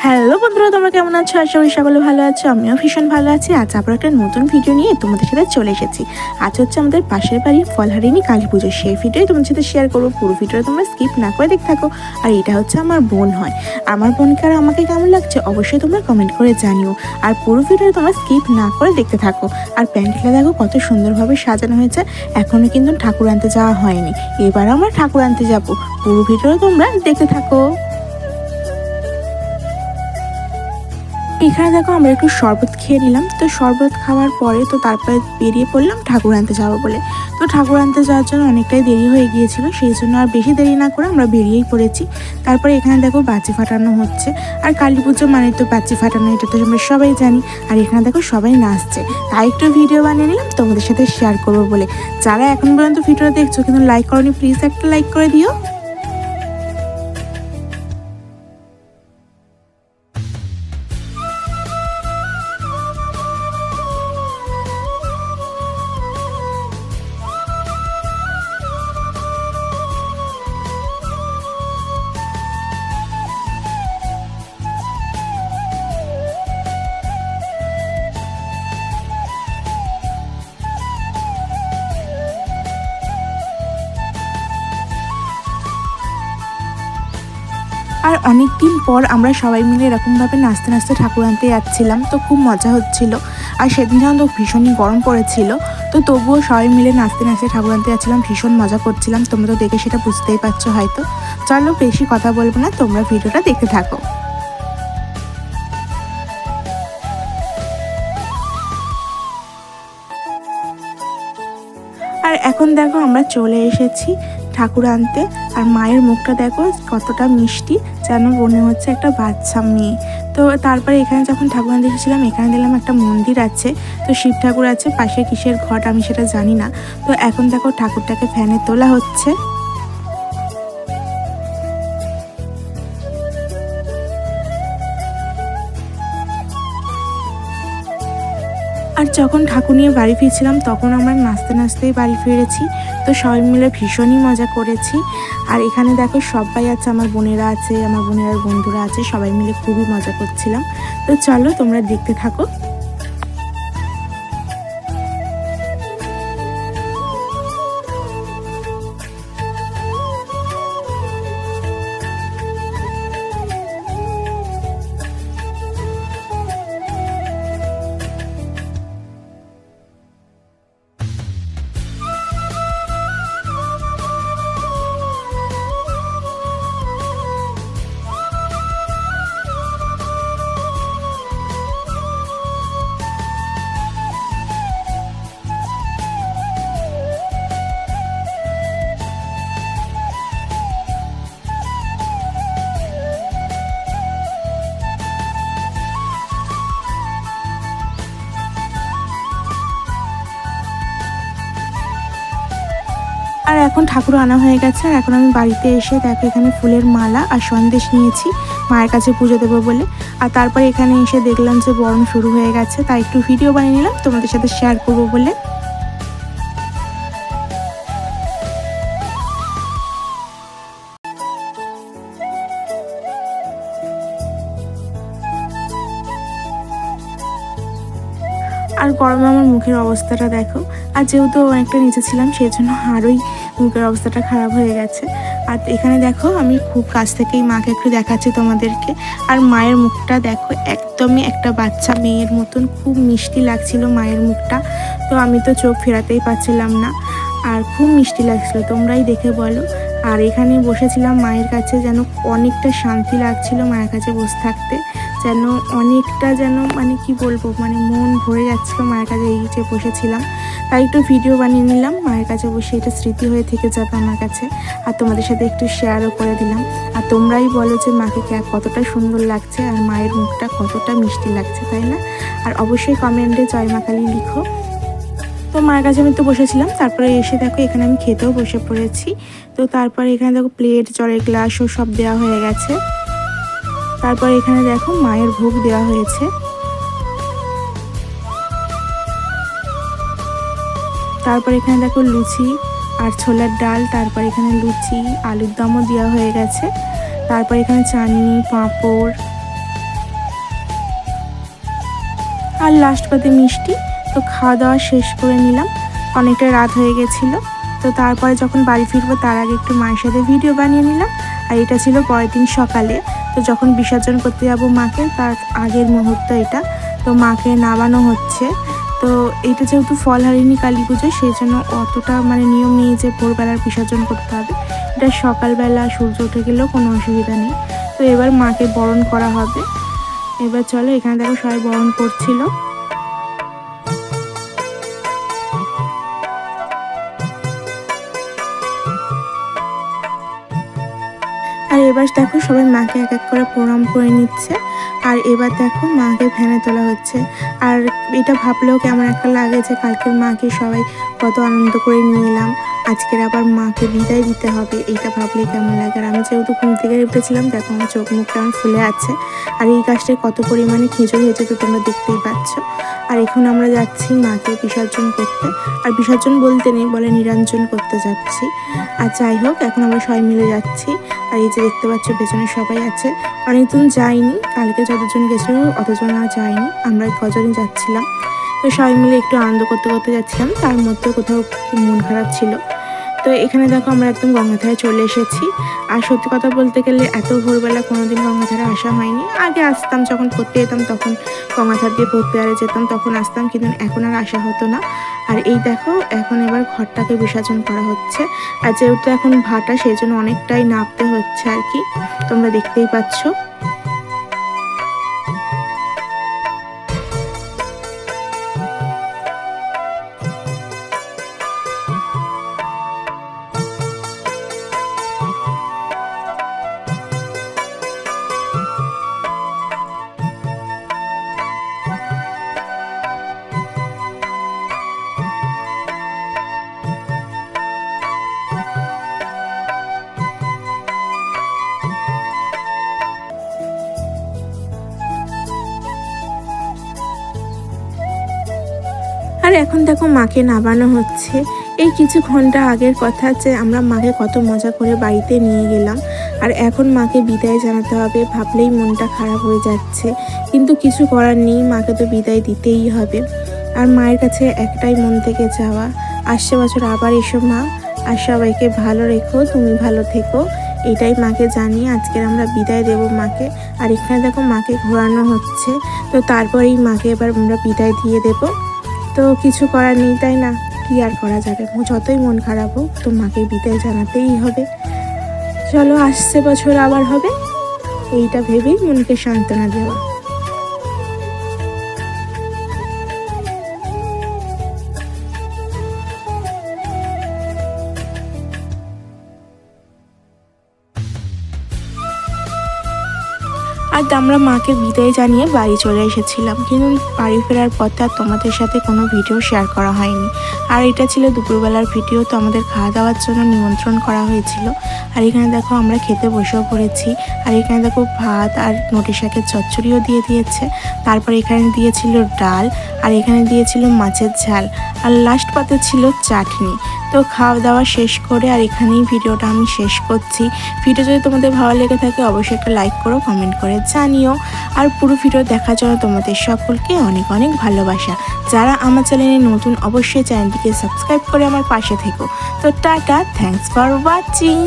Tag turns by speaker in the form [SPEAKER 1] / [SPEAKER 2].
[SPEAKER 1] Hello বন্ধুরা, তোমরা কেমন আছো? আশা করি সকলে ভালো আছো। আমিও ভীষণ ভালো আছি। আজ আবার একটা নতুন ভিডিও নিয়ে তোমাদের সাথে চলে এসেছি। আজ হচ্ছে আমাদের পাশের বাড়ির ফলহারিণী কালী পুজো, সেই ভিডিওই তোমাদের সাথে শেয়ার করবো। পুরো ভিডিওটা তোমরা স্কিপ না করে দেখতে থাকো। আর এটা হচ্ছে আমার বোন হয়। আমার বোনকে আর আমাকে কেমন লাগছে অবশ্যই তোমরা কমেন্ট করে জানিও। আর পুরো ভিডিওটা তোমরা স্কিপ না করে দেখতে থাকো। আর প্যান্ডেলটা দেখো কত সুন্দরভাবে সাজানো হয়েছে। এখনো কিন্তু ঠাকুর আনতে যাওয়া হয়নি, এবার আমরা ঠাকুর আনতে যাবো। পুরো ভিডিওটা তোমরা দেখতে থাকো। এখানে দেখো আমরা একটু শরবত খেয়ে নিলাম। তো শরবত খাওয়ার পরে তো তারপরে বেরিয়ে পড়লাম ঠাকুর আনতে যাবো বলে। তো ঠাকুর আনতে যাওয়ার জন্য অনেকটাই দেরি হয়ে গিয়েছিল, সেই জন্য আর বেশি দেরি না করে আমরা বেরিয়েই পড়েছি। তারপরে এখানে দেখো বাজি ফাটানো হচ্ছে। আর কালী পুজো মানে তো বাজি ফাটানো, এটা তো আমরা সবাই জানি। আর এখানে দেখো সবাই নাচছে, তাই একটু ভিডিও বানিয়ে নিলাম তোমাদের সাথে শেয়ার করবো বলে। যারা এখন পর্যন্ত ভিডিওটা দেখছো কিন্তু লাইক করোনি, প্লিজ একটা লাইক করে দিও। আর অনেক দিন পর আমরা সবাই মিলে এরকমভাবে নাচতে নাচতে ঠাকুর আনতে যাচ্ছিলাম, তো খুব মজা হচ্ছিল। আর সেদিন যেমন তো ভীষণই গরম পড়েছিল, তো তবুও সবাই মিলে নাচতে নাচতে ঠাকুর আনতে যাচ্ছিলাম, ভীষণ মজা করছিলাম। তোমরা তো দেখে সেটা বুঝতেই পারছো হয়তো। চলো বেশি কথা বলবো না, তোমরা ভিডিওটা দেখতে থাকো। আর এখন দেখো আমরা চলে এসেছি ঠাকুর আনতে। আর মায়ের মুখটা দেখো কতটা মিষ্টি, যেন মনে হচ্ছে একটা বাচ্চা মেয়ে। তো তারপরে এখানে যখন ঠাকুর আনতে এসেছিলাম, এখানে দেখলাম একটা মন্দির আছে, তো শিব ঠাকুর আছে, পাশে কিসের ঘট আমি সেটা জানি না। তো এখন দেখো ঠাকুরটাকে ফ্যানে তোলা হচ্ছে। আর যখন ঠাকুর নিয়ে বাড়ি ফিরছিলাম তখন আমরা নাচতে নাচতেই বাড়ি ফিরেছি। তো সবাই মিলে ভীষণই মজা করেছি। আর এখানে দেখো সবাই আছে, আমার বোনেরা আছে, আমার বোনেরার বন্ধুরা আছে, সবাই মিলে খুবই মজা করছিলাম। তো চলো তোমরা দেখতে থাকো। আর এখন ঠাকুর আনা হয়ে গেছে। আর এখন আমি বাড়িতে এসে দেখো এখানে ফুলের মালা আর সন্দেশ নিয়েছি মায়ের কাছে পুজো দেবো বলে। আর তারপরে এখানে এসে দেখলাম যে বরণ শুরু হয়ে গেছে, তাই একটু ভিডিও বানিয়ে নিলাম তোমাদের সাথে শেয়ার করবো বলে। আর গরমে আমার মুখের অবস্থাটা দেখো। আর যেহেতু অনেকটা নিচে ছিলাম সেই জন্য আরোই মুখের অবস্থাটা খারাপ হয়ে গেছে। আর এখানে দেখো আমি খুব কাছ থেকেই মাকে একটু দেখাচ্ছি তোমাদেরকে। আর মায়ের মুখটা দেখো একদমই একটা বাচ্চা মেয়ের মতন, খুব মিষ্টি লাগছিল মায়ের মুখটা। তো আমি তো চোখ ফেরাতেই পারছিলাম না, আর খুব মিষ্টি লাগছিল, তোমরাই দেখে বলো। আর এখানে বসেছিলাম মায়ের কাছে, যেন অনেকটা শান্তি লাগছিল মায়ের কাছে বসে থাকতে, যেন অনেকটা যেন মানে কি বলবো, মানে মন ভরে যাচ্ছিল মায়ের কাছে এই যে বসেছিলাম। তাই একটু ভিডিও বানিয়ে নিলাম মায়ের কাছে বসে, এটা স্মৃতি হয়ে থেকে যাবে আমার কাছে। আর তোমাদের সাথে একটু শেয়ারও করে দিলাম। আর তোমরাই বলো যে মাকে কতটা সুন্দর লাগছে আর মায়ের মুখটা কতটা মিষ্টি লাগছে, তাই না? আর অবশ্যই কমেন্টে জয় মা কালী লিখো। তো মায়ের কাছে আমি তো বসেছিলাম, তারপরে এসে দেখো এখানে আমি খেতেও বসে পড়েছি। তো তারপরে এখানে দেখো প্লেট, জলের গ্লাসও সব দেওয়া হয়ে গেছে। তারপর এখানে দেখো মায়ের ভোগ দেওয়া হয়েছে। তারপর এখানে দেখো লুচি আর ছোলার ডাল, তারপর এখানে লুচি, আলুর দমও দেওয়া হয়ে গেছে। তারপর এখানে চাটনি, পাঁপড়, আর লাস্ট পাতে মিষ্টি। তো খাওয়া দাওয়া শেষ করে নিলাম, অনেকটা রাত হয়ে গেছিলো। তো তারপরে যখন বাড়ি ফিরবো তার আগে একটু মায়ের সাথে ভিডিও বানিয়ে নিলাম। আর এটা ছিল পরের দিন সকালে, তো যখন বিসর্জন করতে যাবো মাকে তার আগের মুহূর্ত এটা। তো মাকে নামানো হচ্ছে। তো এটা যেহেতু ফলহারিণী কালী পুজো, সেই জন্য অতটা মানে নিয়ম নেই যে ভোরবেলার বিসর্জন করতে হবে। এটা সকালবেলা সূর্য উঠে গেলেও কোনো অসুবিধা নেই। তো এবার মাকে বরণ করা হবে। এবার চলো, এখানে দেখো সবাই বরণ করছিল। আর এবার দেখো সবাই মাকে এক এক করে প্রণাম করে নিচ্ছে। আর এবার দেখো মাকে ভ্যানে তোলা হচ্ছে। আর এটা ভাবলেও কেমন একটা লাগে যে কালকের মাকে সবাই কত আনন্দ করে নিয়ে এলাম, আজকের আবার মাকে বিদায় দিতে হবে, এইটা ভাবলে কেমন লাগে। আর আমি যেহেতু ঘুম থেকে উঠেছিলাম, দেখো আমার চোখ মুখ কেমন ফুলে আছে। আর এই গাছটায় কত পরিমাণে খেজুর হয়েছে তো তোমরা দেখতেই পাচ্ছ। আর এখন আমরা যাচ্ছি মাকে বিসর্জন করতে। আর বিসর্জন বলতে নেই, বলে নিরঞ্জন করতে যাচ্ছি। আর যাই হোক, এখন আমরা সবাই মিলে যাচ্ছি। আর এই যে দেখতে পাচ্ছ পেছনে সবাই আছে। অনেকজন যায়নি, কালকে যতজন গেছিল অতজন আর যায়নি, আমরা কজনই যাচ্ছিলাম। তো সবাই মিলে একটু আনন্দ করতে করতে যাচ্ছিলাম, তার মধ্যে কোথাও মন খারাপ ছিল। তো এখানে দেখো আমরা একদম গঙ্গাধারে চলে এসেছি। আর সত্যি কথা বলতে গেলে এত ভোরবেলা কোনোদিন গঙ্গাধারে আসা হয়নি। আগে আসতাম, যখন পড়তে যেতাম তখন গঙ্গাধার দিয়ে পড়তে আরে যেতাম, তখন আসতাম, কিন্তু এখন আর আসা হতো না। আর এই দেখো এখন এবার ঘরটাকে বিসর্জন করা হচ্ছে। আর যেহেতু এখন ভাটা, সেই জন্য অনেকটাই নামতে হচ্ছে আর কি, তোমরা দেখতেই পাচ্ছ। আর এখন দেখো মাকে নামানো হচ্ছে। এই কিছু ঘন্টা আগের কথা যে আমরা মাকে কত মজা করে বাড়িতে নিয়ে গেলাম, আর এখন মাকে বিদায় জানাতে হবে, ভাবলেই মনটা খারাপ হয়ে যাচ্ছে। কিন্তু কিছু করার নেই, মাকে তো বিদায় দিতেই হবে। আর মায়ের কাছে একটাই মন থেকে যাওয়া, আসছে বছর আবার এসো মা, আর সবাইকে ভালো রেখো, তুমি ভালো থেকো, এটাই মাকে জানিয়ে আজকের আমরা বিদায় দেব মাকে। আর এখানে দেখো মাকে ঘোরানো হচ্ছে। তো তারপরেই মাকে এবার আমরা বিদায় দিয়ে দেবো। তো কিছু করার নেই, তাই না? কি আর করা যাবে, যতই মন খারাপ হোক তো মাকে বিদায় জানাতেই হবে। চলো, আসছে বছর আবার হবে, এইটা ভেবেই মনকে সান্ত্বনা দেওয়া। আর আমরা মাকে বিদায় জানিয়ে বাড়ি চলে এসেছিলাম, কিন্তু বাড়ি ফেরার পথে আর তোমাদের সাথে কোনো ভিডিও শেয়ার করা হয়নি। আর এটা ছিল দুপুরবেলার ভিডিও, তো আমাদের খাওয়া দাওয়ার জন্য নিমন্ত্রণ করা হয়েছিল। আর এখানে দেখো আমরা খেতে বসেও পড়েছি। আর এখানে দেখো ভাত আর নোটে শাকের চচ্চড়িও দিয়ে দিয়েছে। তারপর এখানে দিয়েছিল ডাল, আর এখানে দিয়েছিল মাছের ঝাল, আর লাস্ট পাতে ছিল চাটনি। তো খাওয়া দাওয়া শেষ করে আর এখানেই ভিডিওটা আমি শেষ করছি। ভিডিও যদি তোমাদের ভালো লেগে থাকে অবশ্যই একটা লাইক করো, কমেন্ট করে জানিও। আর পুরো ভিডিও দেখার জন্য তোমাদের সকলকে অনেক অনেক ভালোবাসা। যারা আমার চ্যানেলে নতুন অবশ্যই চ্যানেলটিকে সাবস্ক্রাইব করে আমার পাশে থেকো। তো টাটা, থ্যাঙ্কস ফর ওয়াচিং।